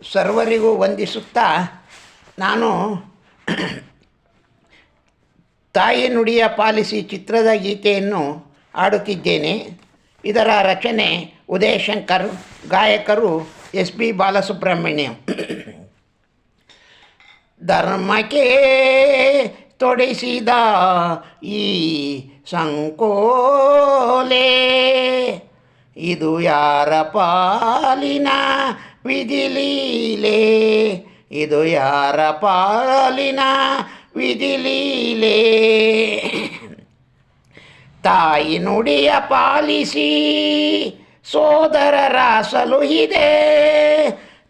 ಸರ್ವರಿಗೂ ವಂದಿಸುತ್ತಾ ನಾನು ತಾಯಿ ನುಡಿಯ ಪಾಲಿಸಿ ಚಿತ್ರದ ಗೀತೆಯನ್ನು ಹಾಡುತ್ತಿದ್ದೇನೆ. ಇದರ ರಚನೆ ಉದಯ್ ಶಂಕರ್, ಗಾಯಕರು ಎಸ್.ಪಿ. ಬಾಲಸುಬ್ರಹ್ಮಣ್ಯಂ. ಧರ್ಮಕ್ಕೆ ತೊಡಿಸಿದ ಈ ಸಂಕೋಲೆ ಇದು ಯಾರ ಪಾಲಿನ ವಿಧಿಲೀಲೆ, ಇದು ಯಾರ ಪಾಲಿನ ವಿಧಿಲೀಲೆ. ತಾಯಿ ನುಡಿಯ ಪಾಲಿಸಿ ಸೋದರರ ಸಲುಹಿದೆ,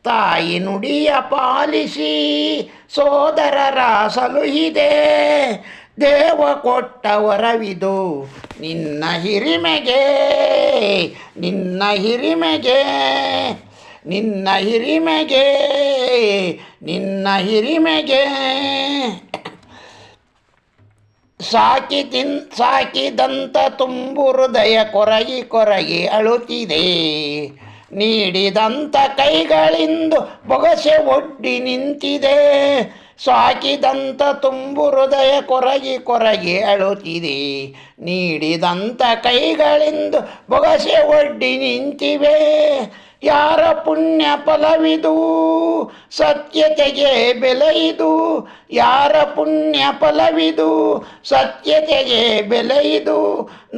ತಾಯಿ ನುಡಿಯ ಪಾಲಿಸಿ ಸೋದರರ ಸಲುಹಿದೆ. ದೇವ ಕೊಟ್ಟ ವರವಿದು ನಿನ್ನ ಹಿರಿಮೆಗೆ, ನಿನ್ನ ಹಿರಿಮೆಗೆ, ನಿನ್ನ ಹಿರಿಮೆಗೆ, ನಿನ್ನ ಹಿರಿಮೆಗೆ. ಸಾಕಿದಂತ ತುಂಬು ಹೃದಯ ಕೊರಗಿ ಕೊರಗಿ ಅಳುತ್ತಿದೆ, ನೀಡಿದಂಥ ಕೈಗಳಿಂದ ಬೊಗಸೆ ಒಡ್ಡಿ ನಿಂತಿದೆ. ಸಾಕಿದಂಥ ತುಂಬು ಹೃದಯ ಕೊರಗಿ ಕೊರಗಿ ಅಳುತ್ತಿದೆ, ನೀಡಿದಂಥ ಕೈಗಳಿಂದ ಬೊಗಸೆ ಒಡ್ಡಿ ನಿಂತಿವೆ. ಯಾರ ಪುಣ್ಯ ಫಲವಿದು ಸತ್ಯತೆಗೆ ಬೆಲೆಯಿದು, ಯಾರ ಪುಣ್ಯ ಫಲವಿದು ಸತ್ಯತೆಗೆ ಬೆಲೆಯಿದು.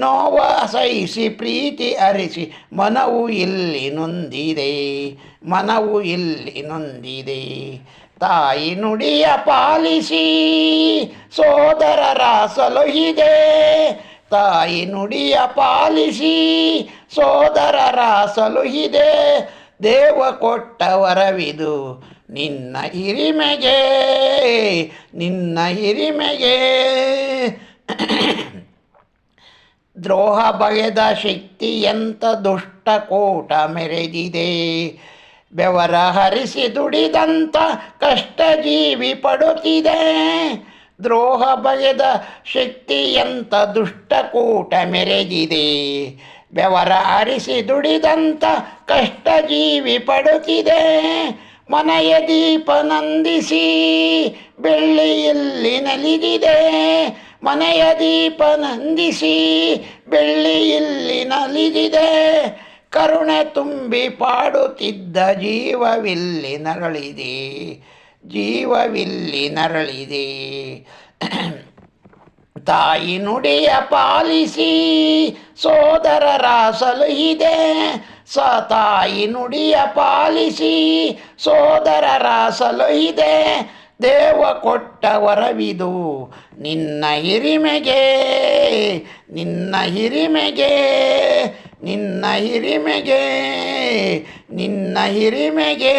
ನೋವ ಸಹಿಸಿ ಪ್ರೀತಿ ಅರಿಸಿ ಮನವು ಇಲ್ಲಿ ನೊಂದಿದೆ, ಮನವು ಇಲ್ಲಿ ನೊಂದಿದೆ. ತಾಯಿ ನುಡಿಯ ಪಾಲಿಸಿ ಸೋದರರ ಸಲುಹಿದೆ, ತಾಯಿ ನುಡಿಯ ಪಾಲಿಸಿ ಸೋದರರ ಸಲುಹಿದೆ. ದೇವ ಕೊಟ್ಟ ವರವಿದು ನಿನ್ನ ಹಿರಿಮೆಗೆ, ನಿನ್ನ ಹಿರಿಮೆಗೆ. ದ್ರೋಹ ಬಗೆದ ಶಕ್ತಿಯಂತ ದುಷ್ಟ ಕೋಟ ಮೆರೆದಿದೆ, ಬೆವರ ಹರಿಸಿ ದುಡಿದಂಥ ಕಷ್ಟ ಜೀವಿ ಪಡುತ್ತಿದೆ. ದ್ರೋಹ ಬಗೆದ ಶಕ್ತಿಯಂತ ದುಷ್ಟಕೂಟ ಮೆರೆದಿದೆ, ಬೆವರ ಹರಿಸಿ ದುಡಿದಂಥ ಕಷ್ಟ ಜೀವಿ ಪಡುತ್ತಿದೆ. ಮನೆಯ ದೀಪ ನಂದಿಸಿ ಬೆಳ್ಳಿಯಲ್ಲಿ ನಲಿದಿದೆ, ಮನೆಯ ದೀಪ ನಂದಿಸಿ ಬೆಳ್ಳಿಯಲ್ಲಿ ನಲಿದಿದೆ. ಕರುಣೆ ತುಂಬಿ ಪಾಡುತ್ತಿದ್ದ ಜೀವವಿಲ್ಲಿ ನರಳಿದೆ, ಜೀವವಿಲ್ಲಿ ನರಳಿದೆ. ತಾಯಿ ನುಡಿಯ ಪಾಲಿಸಿ ಸೋದರರ ಸಲುಹಿದೆ, ತಾಯಿ ನುಡಿಯ ಪಾಲಿಸಿ ಸೋದರರ ಸಲುಹಿದೆ. ದೇವ ಕೊಟ್ಟ ವರವಿದು ನಿನ್ನ ಹಿರಿಮೆಗೆ, ನಿನ್ನ ಹಿರಿಮೆಗೆ, ನಿನ್ನ ಹಿರಿಮೆಗೆ, ನಿನ್ನ ಹಿರಿಮೆಗೆ.